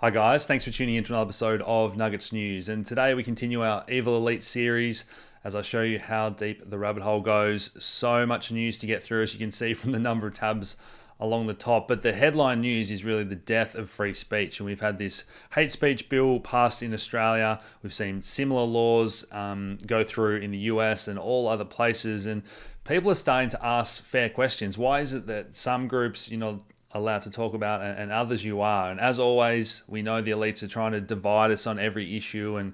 Hi guys, thanks for tuning in to another episode of Nuggets News. And today we continue our Evil Elite series as I show you how deep the rabbit hole goes. So much news to get through, as you can see from the number of tabs along the top. But the headline news is really the death of free speech. And we've had this hate speech bill passed in Australia. We've seen similar laws go through in the US and all other places. And people are starting to ask fair questions. Why is it that some groups, allowed to talk about and others you are? And as always, we know the elites are trying to divide us on every issue and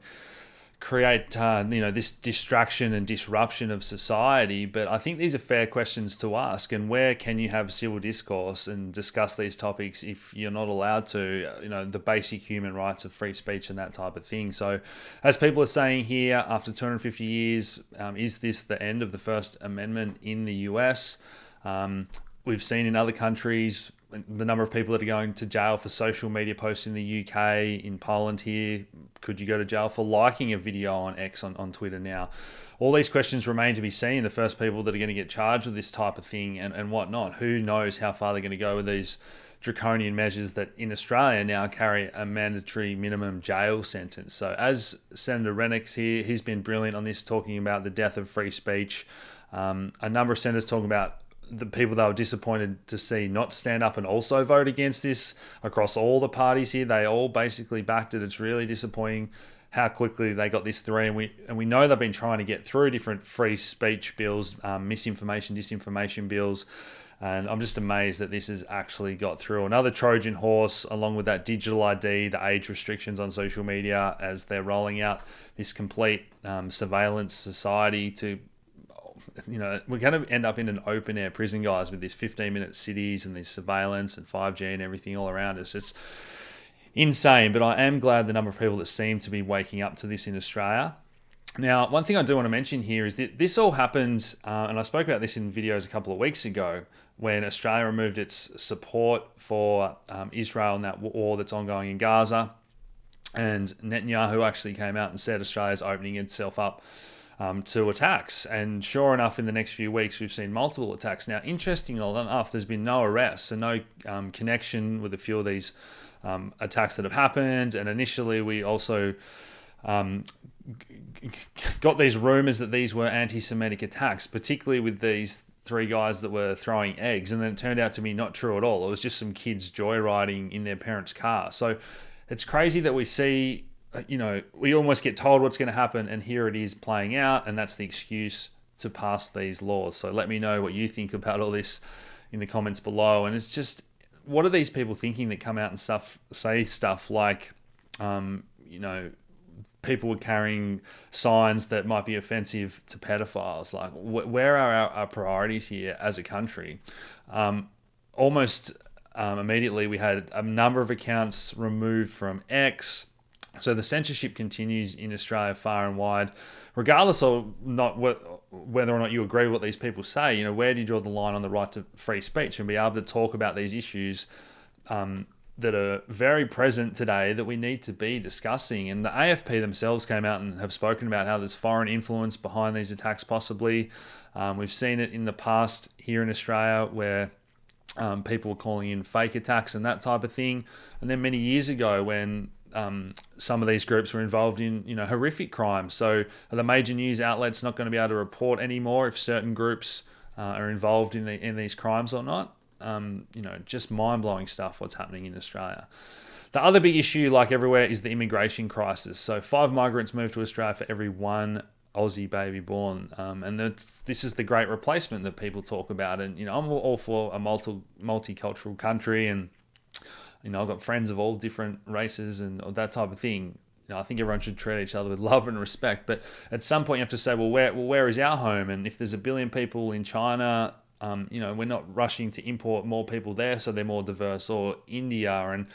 create this distraction and disruption of society. But I think these are fair questions to ask. And where can you have civil discourse and discuss these topics if you're not allowed to, the basic human rights of free speech and that type of thing? So as people are saying here, after 250 years, is this the end of the First Amendment in the US? We've seen in other countries the number of people that are going to jail for social media posts in the UK, in Poland here. Could you go to jail for liking a video on X on Twitter now? All these questions remain to be seen. The first people that are going to get charged with this type of thing and whatnot. Who knows how far they're going to go with these draconian measures that in Australia now carry a mandatory minimum jail sentence. So as Senator Rennick's here, he's been brilliant on this, talking about the death of free speech. A number of senators talking about the people they were disappointed to see not stand up and also vote against this across all the parties here. They all basically backed it. It's really disappointing how quickly they got this through. And we know they've been trying to get through different free speech bills, misinformation, disinformation bills. And I'm just amazed that this has actually got through. Another Trojan horse, along with that digital ID, the age restrictions on social media, as they're rolling out this complete surveillance society to, we're going to end up in an open air prison, guys, with these 15-minute cities and this surveillance and 5G and everything all around us. It's insane, but I am glad the number of people that seem to be waking up to this in Australia. Now, one thing I do want to mention here is that this all happened, and I spoke about this in videos a couple of weeks ago, when Australia removed its support for Israel in that war that's ongoing in Gaza. And Netanyahu actually came out and said Australia's opening itself up to attacks. And sure enough, in the next few weeks, we've seen multiple attacks. Now, interestingly enough, there's been no arrests and no connection with a few of these attacks that have happened. And initially, we also got these rumors that these were anti-Semitic attacks, particularly with these three guys that were throwing eggs. And then it turned out to be not true at all. It was just some kids joyriding in their parents' car. So it's crazy that we see, we almost get told what's going to happen, and here it is playing out, and that's the excuse to pass these laws. So let me know what you think about all this in the comments below. And it's just, what are these people thinking that come out and say stuff like, people were carrying signs that might be offensive to pedophiles? Like, where are our priorities here as a country? Almost immediately, we had a number of accounts removed from X. So the censorship continues in Australia far and wide, regardless of whether or not you agree with what these people say. Where do you draw the line on the right to free speech and be able to talk about these issues that are very present today that we need to be discussing? And the AFP themselves came out and have spoken about how there's foreign influence behind these attacks, possibly. We've seen it in the past here in Australia where people were calling in fake attacks and that type of thing. And then many years ago when some of these groups were involved in, horrific crimes. So are the major news outlets not going to be able to report anymore if certain groups are involved in these crimes or not? Just mind-blowing stuff what's happening in Australia. The other big issue, like everywhere, is the immigration crisis. So 5 migrants moved to Australia for every 1 Aussie baby born. And this is the great replacement that people talk about. And, I'm all for a multicultural country, and I've got friends of all different races and that type of thing. I think everyone should treat each other with love and respect. But at some point you have to say, where is our home? And if there's 1 billion people in China, we're not rushing to import more people there so they're more diverse, or India. And,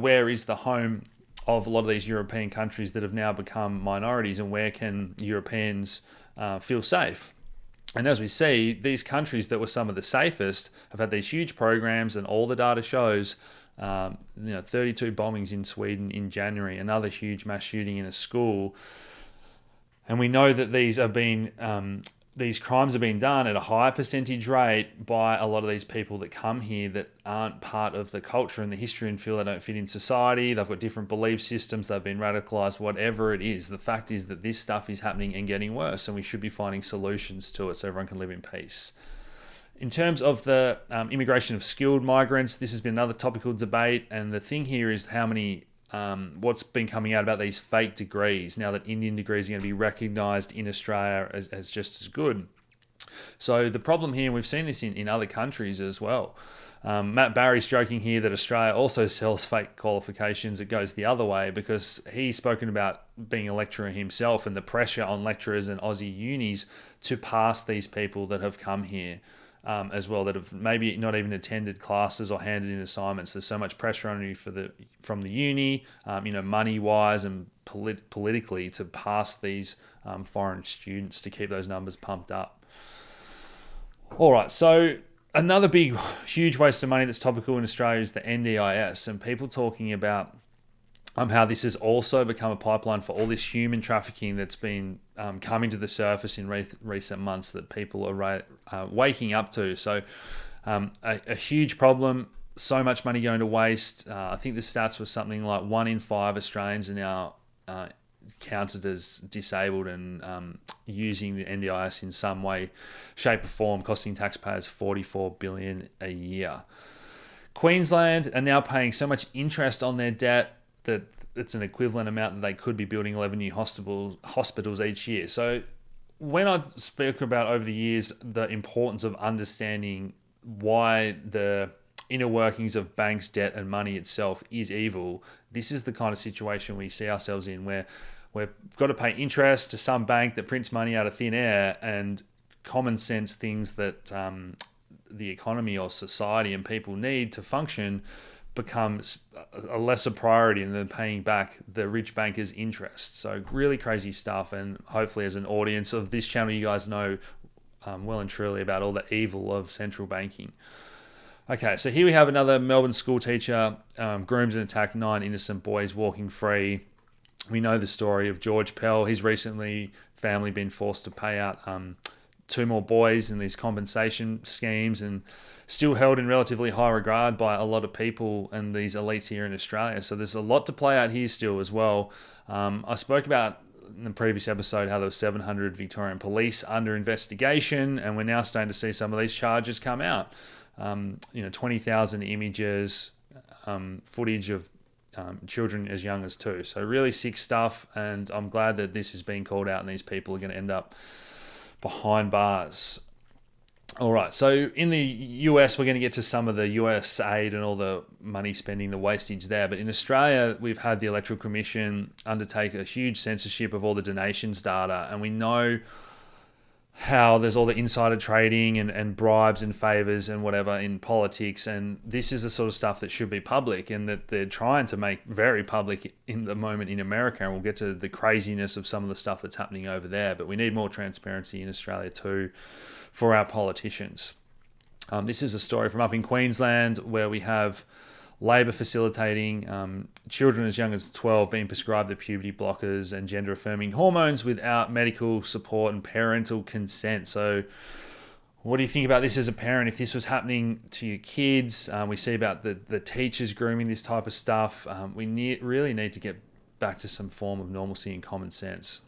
where is the home of a lot of these European countries that have now become minorities, and where can Europeans feel safe? And as we see, these countries that were some of the safest have had these huge programs, and all the data shows 32 bombings in Sweden in January, another huge mass shooting in a school. And we know that these have been these crimes are being done at a high percentage rate by a lot of these people that come here that aren't part of the culture and the history and feel they don't fit in society. They've got different belief systems. They've been radicalized, whatever it is. The fact is that this stuff is happening and getting worse, and we should be finding solutions to it so everyone can live in peace. In terms of the immigration of skilled migrants, this has been another topical debate. And the thing here is how many what's been coming out about these fake degrees now that Indian degrees are going to be recognised in Australia as just as good. So the problem here, and we've seen this in other countries as well. Matt Barry's joking here that Australia also sells fake qualifications. It goes the other way because he's spoken about being a lecturer himself and the pressure on lecturers and Aussie unis to pass these people that have come here. As well, that have maybe not even attended classes or handed in assignments. There's so much pressure on you from the uni, money wise and politically to pass these foreign students to keep those numbers pumped up. All right, so another big, huge waste of money that's topical in Australia is the NDIS, and people talking about how this has also become a pipeline for all this human trafficking that's been coming to the surface in recent months that people are waking up to. So a huge problem, so much money going to waste. I think the stats was something like 1 in 5 Australians are now counted as disabled and using the NDIS in some way, shape or form, costing taxpayers $44 billion a year. Queensland are now paying so much interest on their debt that it's an equivalent amount that they could be building 11 new hospitals each year. So when I spoke about over the years the importance of understanding why the inner workings of banks, debt and money itself is evil, this is the kind of situation we see ourselves in where we've got to pay interest to some bank that prints money out of thin air, and common sense things that the economy or society and people need to function becomes a lesser priority than paying back the rich bankers' interest. So really crazy stuff, and hopefully as an audience of this channel you guys know well and truly about all the evil of central banking. Okay, so here we have another Melbourne school teacher grooms and attacked 9 innocent boys walking free. We know the story of George Pell. He's recently family been forced to pay out 2 more boys in these compensation schemes, and still held in relatively high regard by a lot of people and these elites here in Australia. So there's a lot to play out here still as well. I spoke about in the previous episode how there were 700 Victorian police under investigation, and we're now starting to see some of these charges come out. 20,000 images, footage of children as young as 2. So really sick stuff, and I'm glad that this is being called out and these people are going to end up behind bars. All right, so in the US, we're going to get to some of the US aid and all the money spending, the wastage there. But in Australia, we've had the Electoral Commission undertake a huge censorship of all the donations data. And we know how there's all the insider trading and bribes and favors and whatever in politics. And this is the sort of stuff that should be public and that they're trying to make very public in the moment in America. And we'll get to the craziness of some of the stuff that's happening over there. But we need more transparency in Australia too for our politicians. This is a story from up in Queensland where we have Labor facilitating children as young as 12 being prescribed the puberty blockers and gender-affirming hormones without medical support and parental consent. So what do you think about this as a parent? If this was happening to your kids, we see about the teachers grooming this type of stuff. We really need to get back to some form of normalcy and common sense.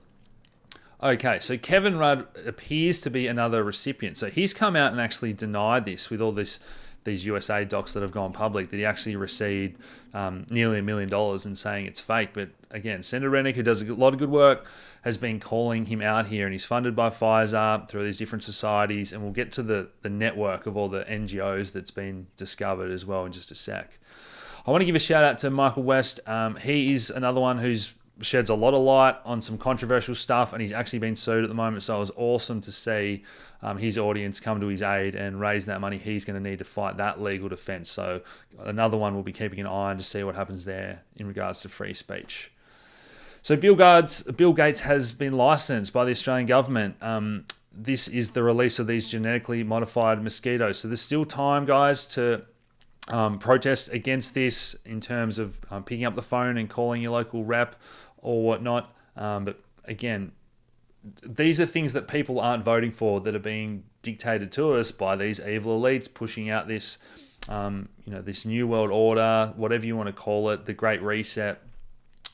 Okay, so Kevin Rudd appears to be another recipient. So he's come out and actually denied this with all these USA docs that have gone public, that he actually received nearly $1 million and saying it's fake. But again, Senator Rennick, who does a lot of good work, has been calling him out here, and he's funded by Pfizer through these different societies. And we'll get to the network of all the NGOs that's been discovered as well in just a sec. I want to give a shout out to Michael West. He is another one who's sheds a lot of light on some controversial stuff, and he's actually been sued at the moment. So it was awesome to see his audience come to his aid and raise that money he's going to need to fight that legal defense. So another one we'll be keeping an eye on to see what happens there in regards to free speech. So Bill Gates has been licensed by the Australian government. This is the release of these genetically modified mosquitoes. So there's still time, guys, to protest against this in terms of picking up the phone and calling your local rep or whatnot. But again, these are things that people aren't voting for that are being dictated to us by these evil elites pushing out this, this new world order, whatever you want to call it, the Great Reset,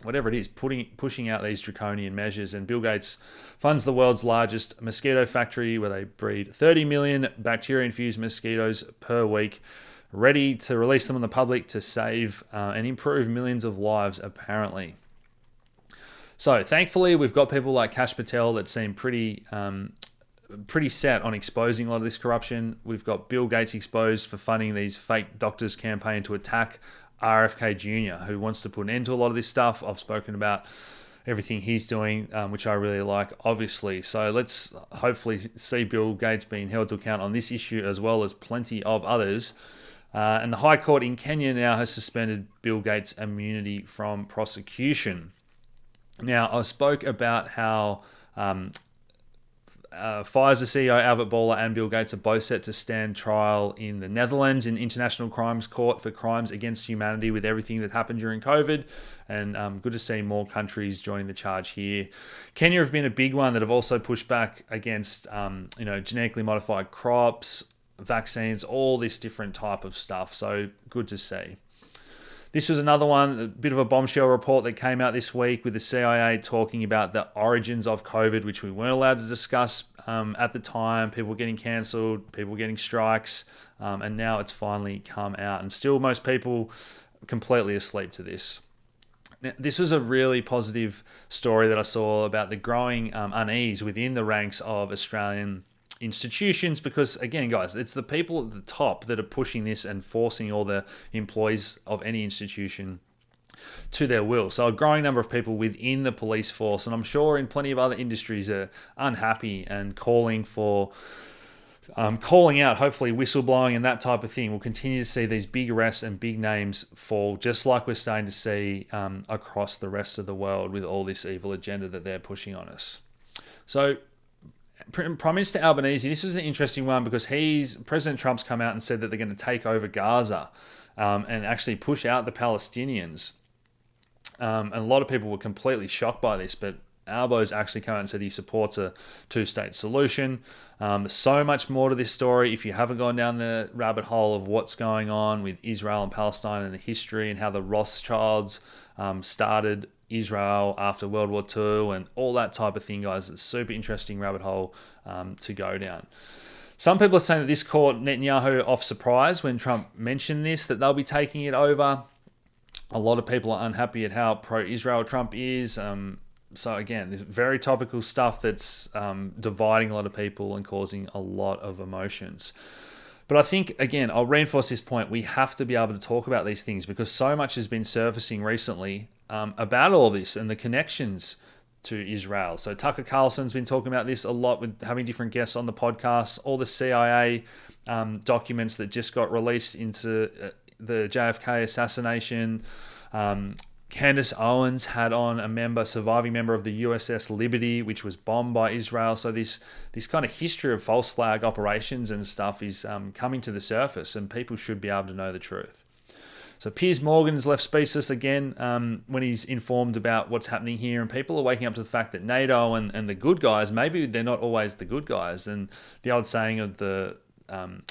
whatever it is, pushing out these draconian measures. And Bill Gates funds the world's largest mosquito factory where they breed 30 million bacteria-infused mosquitoes per week, ready to release them on the public to save and improve millions of lives, apparently. So thankfully, we've got people like Kash Patel that seem pretty set on exposing a lot of this corruption. We've got Bill Gates exposed for funding these fake doctors' campaign to attack RFK Jr., who wants to put an end to a lot of this stuff. I've spoken about everything he's doing, which I really like, obviously. So let's hopefully see Bill Gates being held to account on this issue as well as plenty of others. And the High Court in Kenya now has suspended Bill Gates' immunity from prosecution. Now, I spoke about how Pfizer CEO Albert Bourla and Bill Gates are both set to stand trial in the Netherlands in International Crimes Court for crimes against humanity with everything that happened during COVID. And good to see more countries joining the charge here. Kenya have been a big one that have also pushed back against genetically modified crops, vaccines, all this different type of stuff. So good to see. This was another one, a bit of a bombshell report that came out this week with the CIA talking about the origins of COVID, which we weren't allowed to discuss at the time. People were getting cancelled, people were getting strikes, and now it's finally come out. And still most people completely asleep to this. Now, this was a really positive story that I saw about the growing unease within the ranks of Australian institutions, because again, guys, it's the people at the top that are pushing this and forcing all the employees of any institution to their will. So a growing number of people within the police force, and I'm sure in plenty of other industries, are unhappy and calling out, hopefully whistleblowing and that type of thing. We'll continue to see these big arrests and big names fall, just like we're starting to see across the rest of the world with all this evil agenda that they're pushing on us. So Prime Minister Albanese, this is an interesting one because President Trump's come out and said that they're going to take over Gaza and actually push out the Palestinians. And a lot of people were completely shocked by this, but Albo's actually come out and said he supports a two-state solution. There's so much more to this story. If you haven't gone down the rabbit hole of what's going on with Israel and Palestine and the history and how the Rothschilds started Israel after World War II and all that type of thing, guys, it's a super interesting rabbit hole to go down. Some people are saying that this caught Netanyahu off surprise when Trump mentioned this, that they'll be taking it over. A lot of people are unhappy at how pro-Israel Trump is. So again, this very topical stuff that's dividing a lot of people and causing a lot of emotions. But I think, again, I'll reinforce this point. We have to be able to talk about these things because so much has been surfacing recently about all this and the connections to Israel. So Tucker Carlson's been talking about this a lot with having different guests on the podcast. All the CIA documents that just got released into the JFK assassination. Candace Owens had on a surviving member of the USS Liberty, which was bombed by Israel. So this kind of history of false flag operations and stuff is coming to the surface, and people should be able to know the truth. So Piers Morgan's left speechless again when he's informed about what's happening here, and people are waking up to the fact that NATO and the good guys, maybe they're not always the good guys. And the old saying of the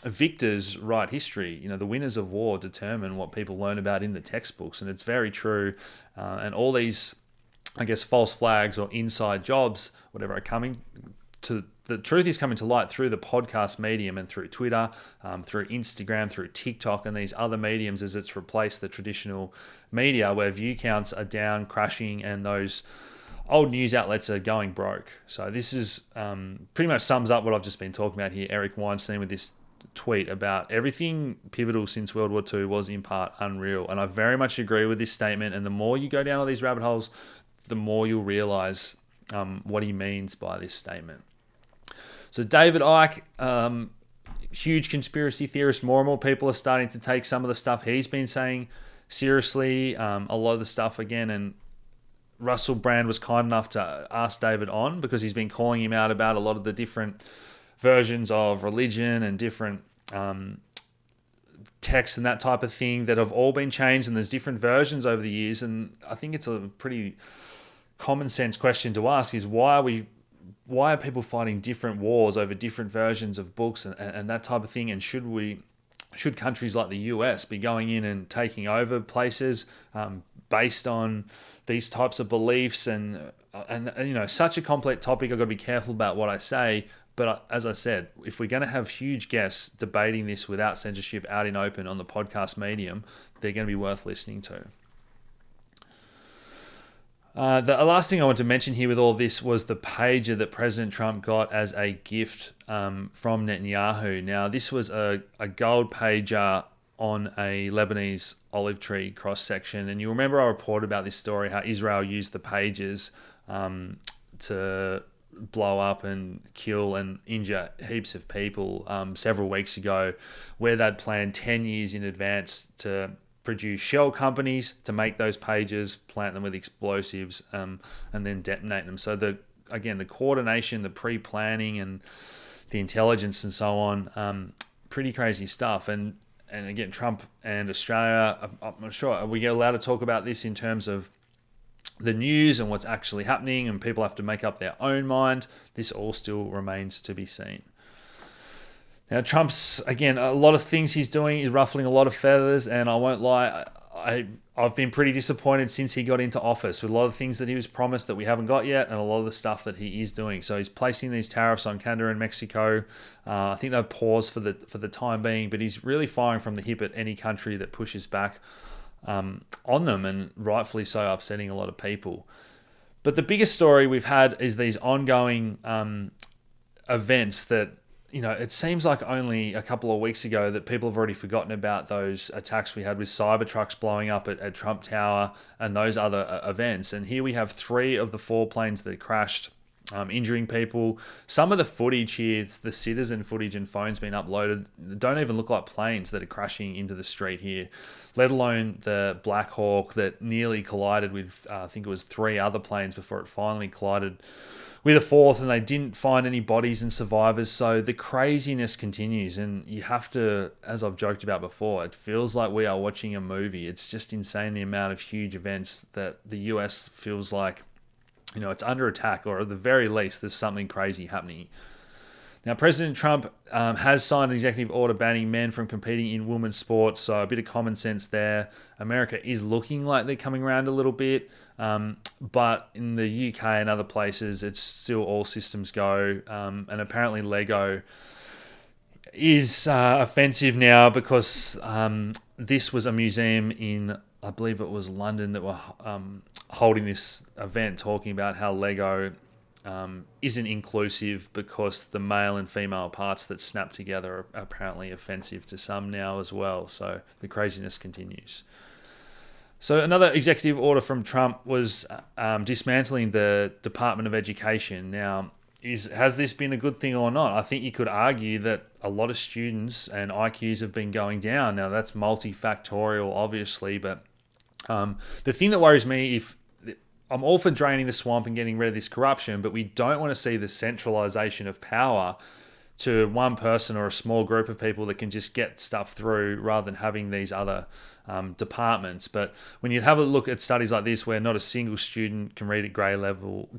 victors write history. The winners of war determine what people learn about in the textbooks, and it's very true. And all these, I guess, false flags or inside jobs, whatever, are coming to the truth is coming to light through the podcast medium and through Twitter, through Instagram, through TikTok, and these other mediums as it's replaced the traditional media where view counts are down, crashing, and those old news outlets are going broke. So this is pretty much sums up what I've just been talking about here. Eric Weinstein with this tweet about everything pivotal since World War II was in part unreal. And I very much agree with this statement. And the more you go down all these rabbit holes, the more you'll realize what he means by this statement. So David Icke, huge conspiracy theorist, more and more people are starting to take some of the stuff he's been saying seriously. A lot of the stuff again, and Russell Brand was kind enough to ask David on because he's been calling him out about a lot of the different versions of religion and different texts and that type of thing that have all been changed, and there's different versions over the years. And I think it's a pretty common sense question to ask is why are we why are people fighting different wars over different versions of books and that type of thing? And should countries like the US be going in and taking over places based on these types of beliefs? And such a complex topic. I've got to be careful about what I say. But as I said, if we're going to have huge guests debating this without censorship out in open on the podcast medium, they're going to be worth listening to. The last thing I want to mention here with all this was the pager that President Trump got as a gift from Netanyahu. Now, this was a gold pager on a Lebanese olive tree cross-section. And you remember I reported about this story, how Israel used the pagers to blow up and kill and injure heaps of people several weeks ago, where they'd planned 10 years in advance to produce shell companies to make those pages, plant them with explosives, and then detonate them. So the coordination, the pre-planning, and the intelligence and so on, pretty crazy stuff. And again, Trump and Australia, I'm not sure, are we allowed to talk about this in terms of the news and what's actually happening, and people have to make up their own mind? This all still remains to be seen. Now, Trump's, again, a lot of things he's doing is ruffling a lot of feathers, and I won't lie, I've been pretty disappointed since he got into office with a lot of things that he was promised that we haven't got yet, and a lot of the stuff that he is doing. So he's placing these tariffs on Canada and Mexico. I think they've paused for the time being, but he's really firing from the hip at any country that pushes back on them, and rightfully so, upsetting a lot of people. But the biggest story we've had is these ongoing events that, it seems like only a couple of weeks ago that people have already forgotten about those attacks we had with Cybertrucks blowing up at Trump Tower and those other events. And here we have 3 of the 4 planes that crashed, injuring people. Some of the footage here, the citizen footage and phones being uploaded, don't even look like planes that are crashing into the street here, let alone the Black Hawk that nearly collided with, I think it was 3 other planes before it finally collided with a 4th, and they didn't find any bodies and survivors. So the craziness continues, and you have to, as I've joked about before, it feels like we are watching a movie. It's just insane the amount of huge events that the US feels like, it's under attack, or at the very least, there's something crazy happening. Now, President Trump has signed an executive order banning men from competing in women's sports, so a bit of common sense there. America is looking like they're coming around a little bit, but in the UK and other places, it's still all systems go, and apparently Lego is offensive now because this was a museum in, I believe it was London, that were holding this event talking about how Lego isn't inclusive because the male and female parts that snap together are apparently offensive to some now as well. So the craziness continues. So another executive order from Trump was dismantling the Department of Education. Now, has this been a good thing or not? I think you could argue that a lot of students and IQs have been going down. Now, that's multifactorial, obviously, but the thing that worries me, I'm all for draining the swamp and getting rid of this corruption, but we don't want to see the centralization of power to one person or a small group of people that can just get stuff through rather than having these other departments. But when you have a look at studies like this, where not a single student can read at grade level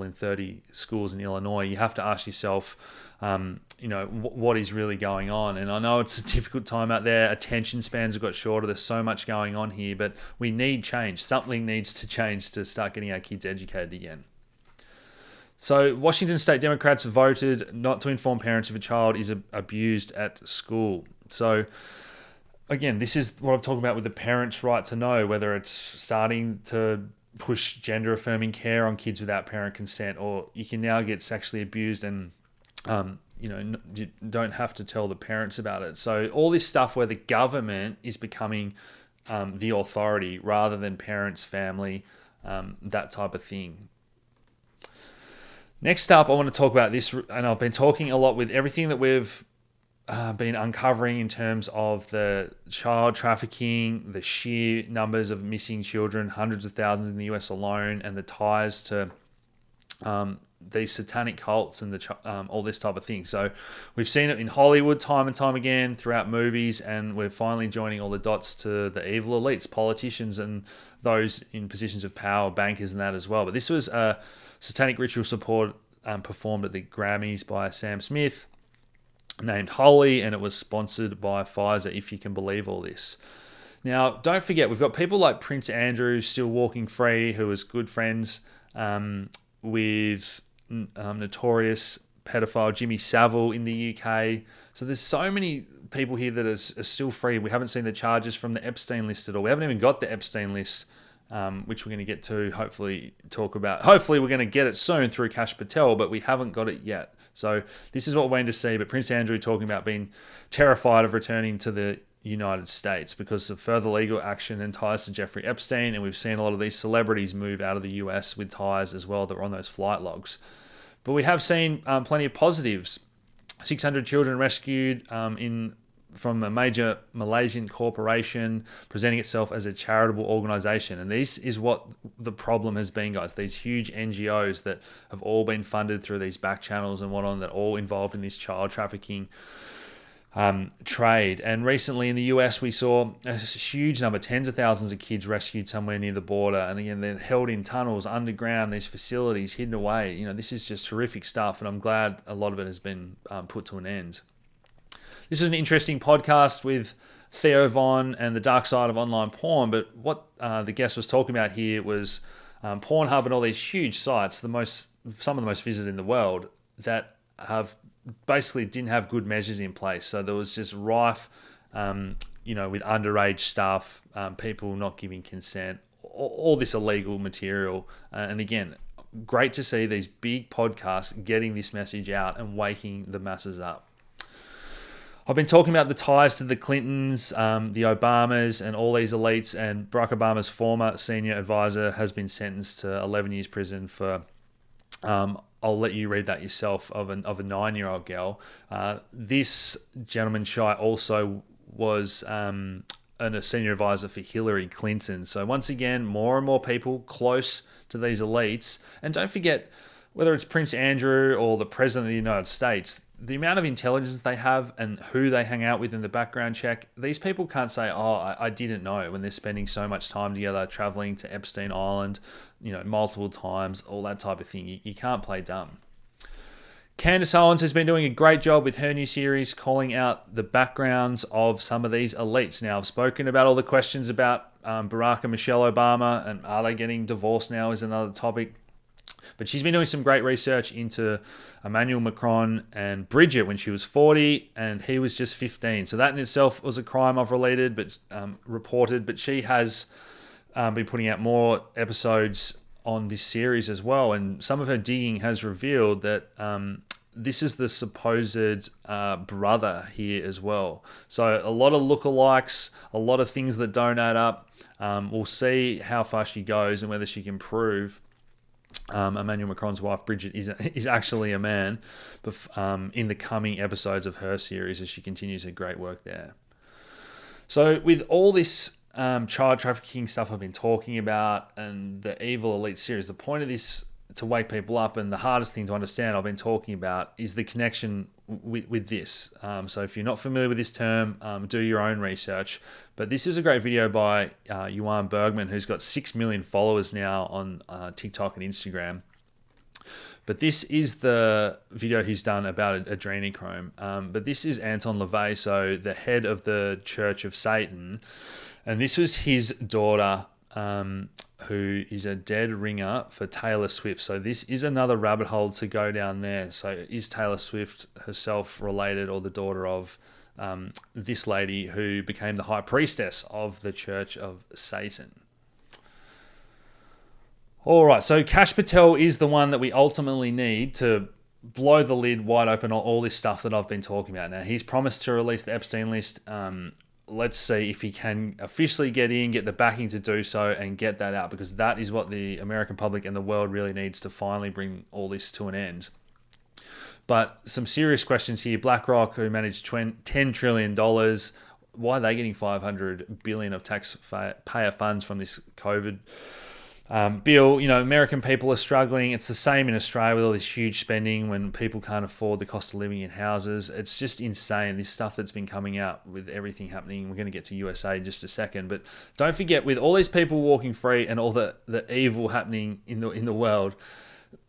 in 30 schools in Illinois, you have to ask yourself, what is really going on? And I know it's a difficult time out there. Attention spans have got shorter. There's so much going on here, but we need change. Something needs to change to start getting our kids educated again. So Washington State Democrats voted not to inform parents if a child is abused at school. So again, this is what I'm talking about with the parents' right to know, whether it's starting to push gender affirming care on kids without parent consent, or you can now get sexually abused and you don't have to tell the parents about it. So all this stuff where the government is becoming the authority rather than parents, family, that type of thing. Next up, I want to talk about this, and I've been talking a lot with everything that we've been uncovering in terms of the child trafficking, the sheer numbers of missing children, hundreds of thousands in the US alone, and the ties to these satanic cults and all this type of thing. So we've seen it in Hollywood time and time again throughout movies, and we're finally joining all the dots to the evil elites, politicians, and those in positions of power, bankers and that as well. But this was a satanic ritual performed at the Grammys by Sam Smith, named Holy, and it was sponsored by Pfizer, if you can believe all this. Now, don't forget, we've got people like Prince Andrew still walking free, who was good friends with notorious pedophile Jimmy Savile in the UK. So there's so many people here that are still free. We haven't seen the charges from the Epstein list at all. We haven't even got the Epstein list, which we're going to get to, hopefully talk about. Hopefully we're going to get it soon through Kash Patel, but we haven't got it yet. So this is what we're waiting to see. But Prince Andrew talking about being terrified of returning to the United States because of further legal action and ties to Jeffrey Epstein. And we've seen a lot of these celebrities move out of the US with ties as well that were on those flight logs. But we have seen plenty of positives. 600 children rescued from a major Malaysian corporation presenting itself as a charitable organisation. And this is what the problem has been, guys. These huge NGOs that have all been funded through these back channels and whatnot, that are all involved in this child trafficking trade. And recently in the US, we saw a huge number, tens of thousands of kids rescued somewhere near the border. And again, they're held in tunnels underground, these facilities hidden away. You know, this is just horrific stuff. And I'm glad a lot of it has been put to an end. This is an interesting podcast with Theo Von and the dark side of online porn. But what the guest was talking about here was Pornhub and all these huge sites, some of the most visited in the world, that have basically didn't have good measures in place. So there was just rife, with underage stuff, people not giving consent, all this illegal material. And again, great to see these big podcasts getting this message out and waking the masses up. I've been talking about the ties to the Clintons, the Obamas, and all these elites. And Barack Obama's former senior advisor has been sentenced to 11 years prison for I'll let you read that yourself, of a 9-year-old girl. This gentleman, Shai, also was a senior advisor for Hillary Clinton. So once again, more and more people close to these elites. And don't forget, whether it's Prince Andrew or the President of the United States, the amount of intelligence they have and who they hang out with in the background check, these people can't say, I didn't know, when they're spending so much time together, traveling to Epstein Island, multiple times, all that type of thing. You can't play dumb. Candace Owens has been doing a great job with her new series, calling out the backgrounds of some of these elites. Now, I've spoken about all the questions about Barack and Michelle Obama, and are they getting divorced now is another topic. But she's been doing some great research into Emmanuel Macron and Bridget when she was 40 and he was just 15. So that in itself was a crime I've reported. But she has been putting out more episodes on this series as well. And some of her digging has revealed that this is the supposed brother here as well. So a lot of lookalikes, a lot of things that don't add up. We'll see how far she goes and whether she can prove Emmanuel Macron's wife Bridget is actually a man, but in the coming episodes of her series, as she continues her great work there. So with all this child trafficking stuff I've been talking about and the Evil Elite series, the point of this to wake people up, and the hardest thing to understand I've been talking about, is the connection with this. So if you're not familiar with this term, do your own research. But this is a great video by Yuan Bergman, who's got 6 million followers now on TikTok and Instagram. But this is the video he's done about adrenochrome. But this is Anton LaVey, so the head of the Church of Satan. And this was his daughter, who is a dead ringer for Taylor Swift. So this is another rabbit hole to go down there. So is Taylor Swift herself related, or the daughter of this lady who became the high priestess of the Church of Satan? All right, so Kash Patel is the one that we ultimately need to blow the lid wide open on all this stuff that I've been talking about. Now, he's promised to release the Epstein list. Let's see if he can officially get the backing to do so and get that out, because that is what the American public and the world really needs to finally bring all this to an end. But some serious questions here. BlackRock, who managed $10 trillion, why are they getting $500 billion of taxpayer funds from this COVID bill? American people are struggling. It's the same in Australia with all this huge spending when people can't afford the cost of living in houses. It's just insane, this stuff that's been coming out with everything happening. We're going to get to USA in just a second. But don't forget, with all these people walking free and all the evil happening in the world,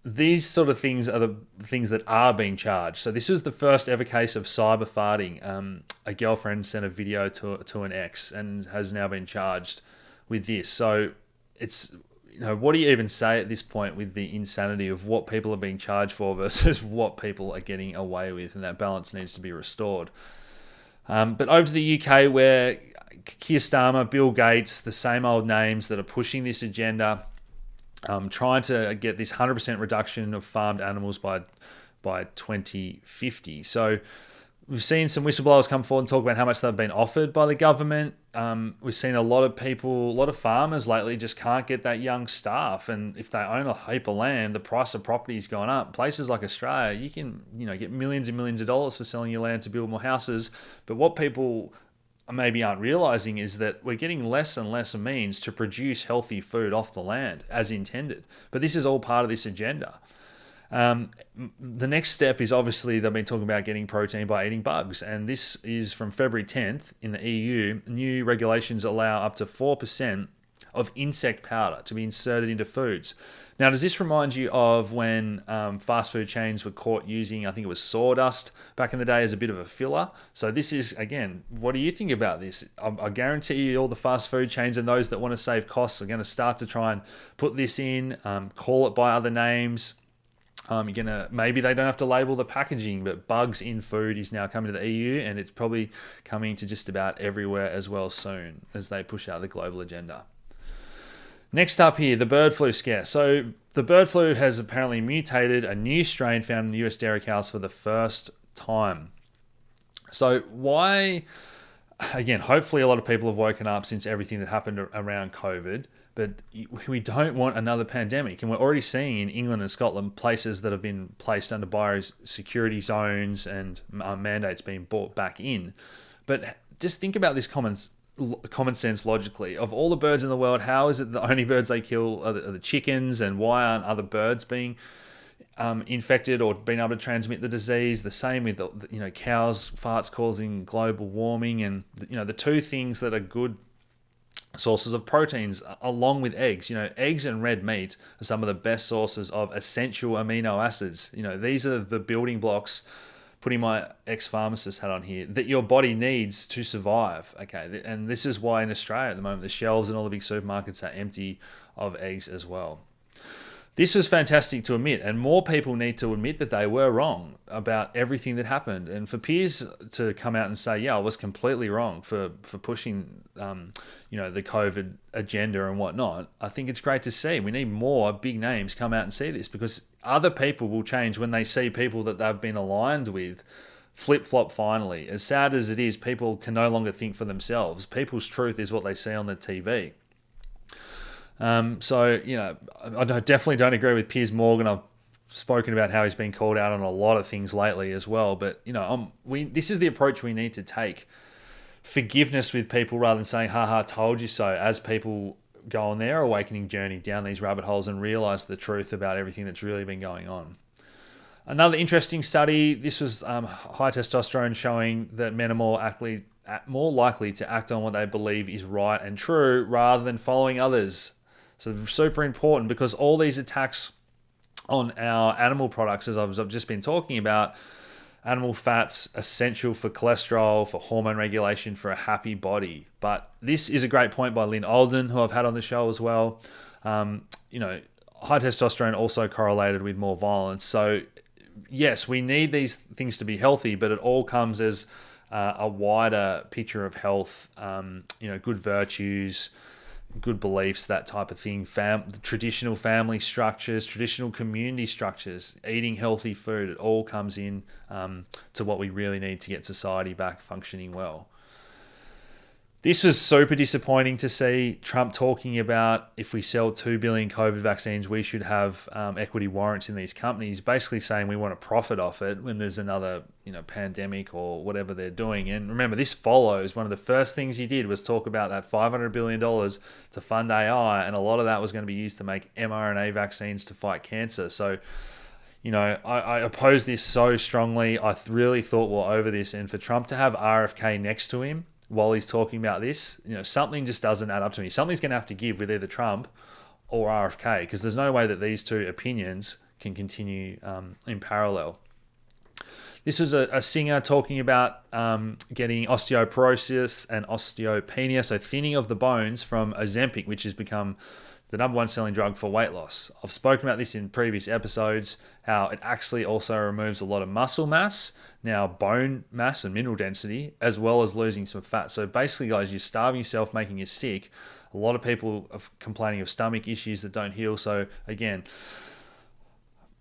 these sort of things are the things that are being charged. So this was the first ever case of cyber farting. A girlfriend sent a video to an ex and has now been charged with this. So it's, what do you even say at this point with the insanity of what people are being charged for versus what people are getting away with, and that balance needs to be restored. But over to the UK, where Keir Starmer, Bill Gates, the same old names that are pushing this agenda, trying to get this 100% reduction of farmed animals by 2050. So we've seen some whistleblowers come forward and talk about how much they've been offered by the government. We've seen a lot of farmers lately just can't get that young staff. And if they own a heap of land, the price of property is going up. Places like Australia, you can get millions and millions of dollars for selling your land to build more houses. But what people maybe aren't realizing is that we're getting less and less means to produce healthy food off the land as intended. But this is all part of this agenda. The next step is obviously they've been talking about getting protein by eating bugs. And this is from February 10th in the EU. New regulations allow up to 4% of insect powder to be inserted into foods. Now, does this remind you of when fast food chains were caught using, I think it was sawdust back in the day as a bit of a filler? So this is, again, what do you think about this? I guarantee you all the fast food chains and those that want to save costs are going to start to try and put this in, call it by other names. Maybe they don't have to label the packaging, but bugs in food is now coming to the EU, and it's probably coming to just about everywhere as well soon as they push out the global agenda. Next up here, the bird flu scare. So the bird flu has apparently mutated, a new strain found in US dairy cows for the first time. So why, again, hopefully a lot of people have woken up since everything that happened around COVID, but we don't want another pandemic. And we're already seeing in England and Scotland places that have been placed under biosecurity zones and mandates being brought back in. But just think about this common sense logically. Of all the birds in the world, how is it the only birds they kill are the chickens, and why aren't other birds being infected or being able to transmit the disease? The same with cows' farts causing global warming, and the two things that are good sources of proteins along with eggs. Eggs and red meat are some of the best sources of essential amino acids. These are the building blocks, putting my ex-pharmacist hat on here, that your body needs to survive. Okay, and this is why in Australia at the moment the shelves in all the big supermarkets are empty of eggs as well. This was fantastic to admit, and more people need to admit that they were wrong about everything that happened. And for Piers to come out and say, yeah, I was completely wrong for pushing the COVID agenda and whatnot, I think it's great to see. We need more big names come out and see this, because other people will change when they see people that they've been aligned with flip-flop finally. As sad as it is, people can no longer think for themselves. People's truth is what they see on the TV. I definitely don't agree with Piers Morgan. I've spoken about how he's been called out on a lot of things lately as well. But, this is the approach we need to take. Forgiveness with people rather than saying, ha, told you so, as people go on their awakening journey down these rabbit holes and realize the truth about everything that's really been going on. Another interesting study, this was high testosterone, showing that men are more likely to act on what they believe is right and true rather than following others. So super important, because all these attacks on our animal products, as I've just been talking about, animal fats essential for cholesterol, for hormone regulation, for a happy body. But this is a great point by Lynn Alden, who I've had on the show as well. High testosterone also correlated with more violence. So yes, we need these things to be healthy, but it all comes as a wider picture of health, good virtues, good beliefs, that type of thing, traditional family structures, traditional community structures, eating healthy food. It all comes in to what we really need to get society back functioning well. This was super disappointing to see Trump talking about, if we sell 2 billion COVID vaccines, we should have equity warrants in these companies, basically saying we want to profit off it when there's another pandemic or whatever they're doing. And remember, this follows one of the first things he did was talk about that $500 billion to fund AI, and a lot of that was going to be used to make mRNA vaccines to fight cancer. So, I oppose this so strongly. I really thought we're over this, and for Trump to have RFK next to him while he's talking about this, something just doesn't add up to me. Something's going to have to give with either Trump or RFK, because there's no way that these two opinions can continue in parallel. This was a singer talking about getting osteoporosis and osteopenia, so thinning of the bones, from Ozempic, which has become the number one selling drug for weight loss. I've spoken about this in previous episodes, how it actually also removes a lot of muscle mass, now bone mass and mineral density, as well as losing some fat. So basically, guys, you're starving yourself, making you sick. A lot of people are complaining of stomach issues that don't heal. So again,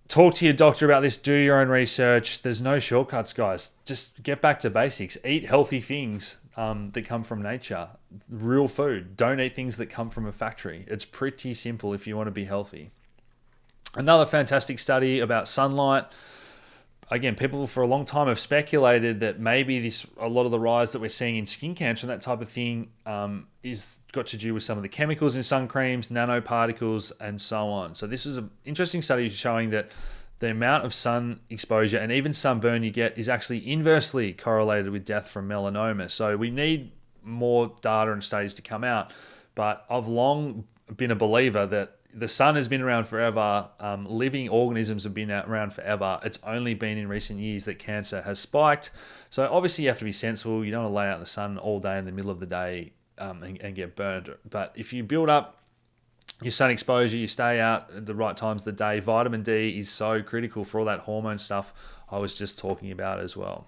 talk to your doctor about this. Do your own research. There's no shortcuts, guys. Just get back to basics. Eat healthy things that come from nature. Real food. Don't eat things that come from a factory. It's pretty simple if you want to be healthy. Another fantastic study about sunlight. Again, people for a long time have speculated that maybe a lot of the rise that we're seeing in skin cancer and that type of thing is got to do with some of the chemicals in sun creams, nanoparticles, and so on. So this was an interesting study showing that the amount of sun exposure and even sunburn you get is actually inversely correlated with death from melanoma. So we need more data and studies to come out. But I've long been a believer that the sun has been around forever. Living organisms have been around forever. It's only been in recent years that cancer has spiked. So obviously you have to be sensible. You don't want to lay out in the sun all day in the middle of the day and get burned. But if you build up your sun exposure, you stay out at the right times of the day. Vitamin D is so critical for all that hormone stuff I was just talking about as well.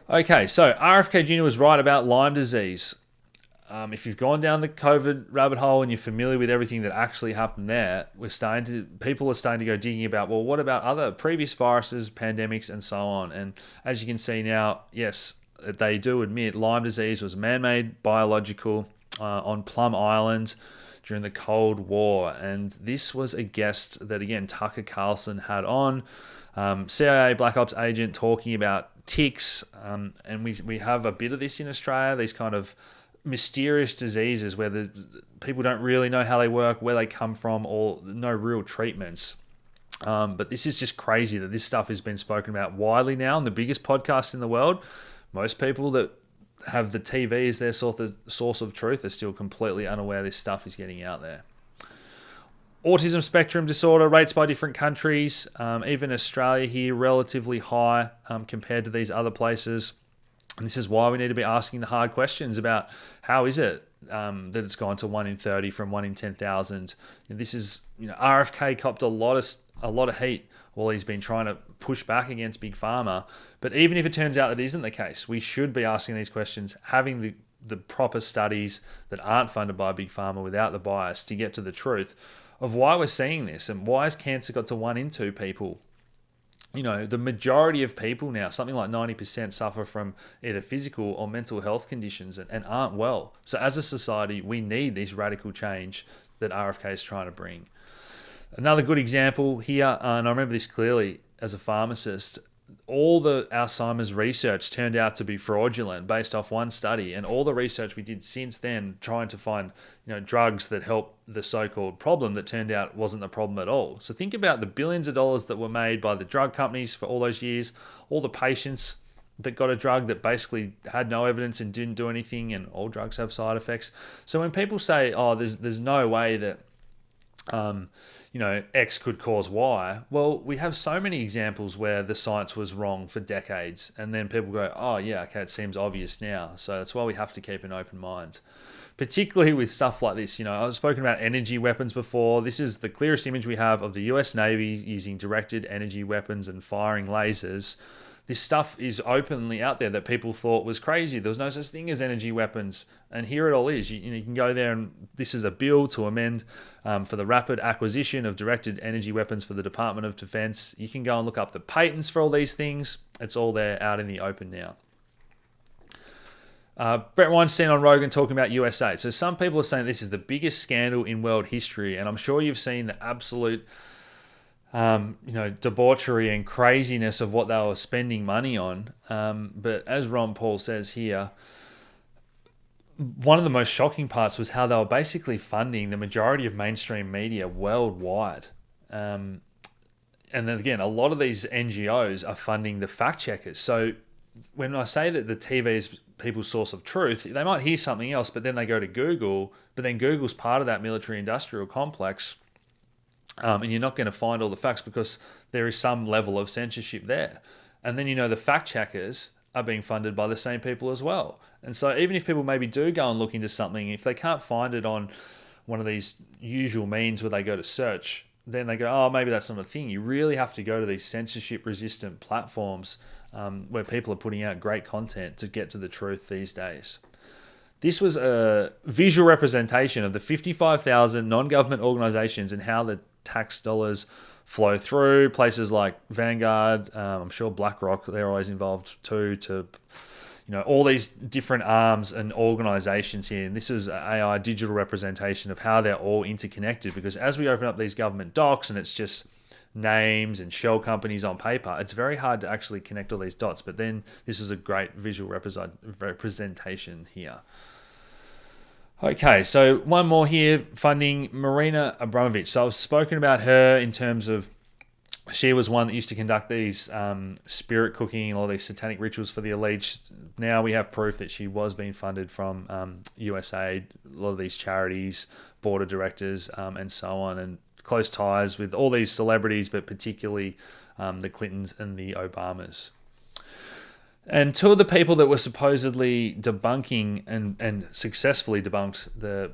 Okay, so RFK Jr. was right about Lyme disease. If you've gone down the COVID rabbit hole and you're familiar with everything that actually happened there, people are starting to go digging about, well, what about other previous viruses, pandemics, and so on? And as you can see now, yes, they do admit Lyme disease was man-made biological on Plum Island during the Cold War. And this was a guest that, again, Tucker Carlson had on, CIA Black Ops agent talking about ticks. And we have a bit of this in Australia, these kind of mysterious diseases where people don't really know how they work, where they come from, or no real treatments. But this is just crazy that this stuff has been spoken about widely now on the biggest podcast in the world. Most people that have the TV as their source of truth are still completely unaware this stuff is getting out there. Autism spectrum disorder rates by different countries, even Australia here, relatively high compared to these other places. And this is why we need to be asking the hard questions about how is it that it's gone to 1 in 30 from 1 in 10,000. This is, RFK copped a lot of heat while he's been trying to push back against Big Pharma. But even if it turns out that isn't the case, we should be asking these questions, having the proper studies that aren't funded by Big Pharma without the bias to get to the truth of why we're seeing this and why has cancer got to 1 in 2 people. The majority of people now, something like 90%, suffer from either physical or mental health conditions and aren't well. So as a society, we need this radical change that RFK is trying to bring. Another good example here, and I remember this clearly as a pharmacist, all the Alzheimer's research turned out to be fraudulent based off one study, and all the research we did since then trying to find drugs that help the so-called problem that turned out wasn't the problem at all. So think about the billions of dollars that were made by the drug companies for all those years, all the patients that got a drug that basically had no evidence and didn't do anything, and all drugs have side effects. So when people say, oh, there's no way that X could cause Y. Well, we have so many examples where the science was wrong for decades, and then people go, oh yeah, okay, it seems obvious now. So that's why we have to keep an open mind, particularly with stuff like this. I've spoken about energy weapons before. This is the clearest image we have of the US Navy using directed energy weapons and firing lasers. This stuff is openly out there that people thought was crazy. There was no such thing as energy weapons. And here it all is. You can go there, and this is a bill to amend for the rapid acquisition of directed energy weapons for the Department of Defense. You can go and look up the patents for all these things. It's all there out in the open now. Brett Weinstein on Rogan talking about USA. So some people are saying this is the biggest scandal in world history. And I'm sure you've seen the absolute debauchery and craziness of what they were spending money on. But as Ron Paul says here, one of the most shocking parts was how they were basically funding the majority of mainstream media worldwide. And then again, a lot of these NGOs are funding the fact checkers. So when I say that the TV is people's source of truth, they might hear something else, but then they go to Google, but then Google's part of that military industrial complex. And you're not going to find all the facts because there is some level of censorship there. And then, the fact checkers are being funded by the same people as well. And so even if people maybe do go and look into something, if they can't find it on one of these usual means where they go to search, then they go, oh, maybe that's not a thing. You really have to go to these censorship-resistant platforms where people are putting out great content to get to the truth these days. This was a visual representation of the 55,000 non-government organizations and how the tax dollars flow through places like Vanguard. I'm sure BlackRock, they're always involved too, to all these different arms and organizations here. And this is an AI digital representation of how they're all interconnected, because as we open up these government docs and it's just names and shell companies on paper, it's very hard to actually connect all these dots. But then this is a great visual representation here. Okay, so one more here, funding Marina Abramovich. So I've spoken about her in terms of she was one that used to conduct these spirit cooking and all these satanic rituals for the elite. Now we have proof that she was being funded from USAID, a lot of these charities, board of directors, and so on, and close ties with all these celebrities, but particularly the Clintons and the Obamas. And two of the people that were supposedly debunking and successfully debunked the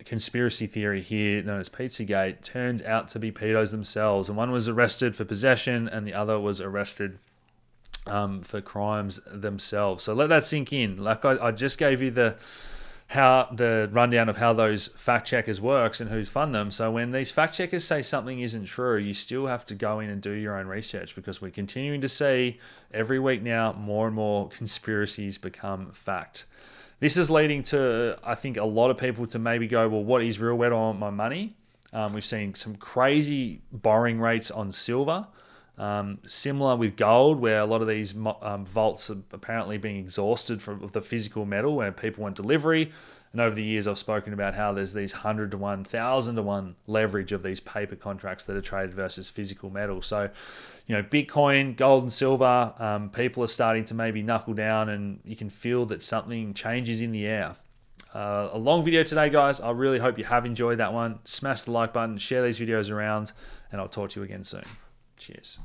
conspiracy theory here, known as Pizzagate, turned out to be pedos themselves. And one was arrested for possession and the other was arrested for crimes themselves. So let that sink in. Like I just gave you the rundown of how those fact checkers works and who fund them. So when these fact checkers say something isn't true, you still have to go in and do your own research, because we're continuing to see every week now more and more conspiracies become fact. This is leading to, I think, a lot of people to maybe go, well, what is real? Where do I want my money? We've seen some crazy borrowing rates on silver. Similar with gold, where a lot of these vaults are apparently being exhausted from the physical metal, where people want delivery. And over the years, I've spoken about how there's these 100 to 1, 1,000 to 1 leverage of these paper contracts that are traded versus physical metal. So, Bitcoin, gold and silver, people are starting to maybe knuckle down, and you can feel that something changes in the air. A long video today, guys. I really hope you have enjoyed that one. Smash the like button, share these videos around, and I'll talk to you again soon. Cheers.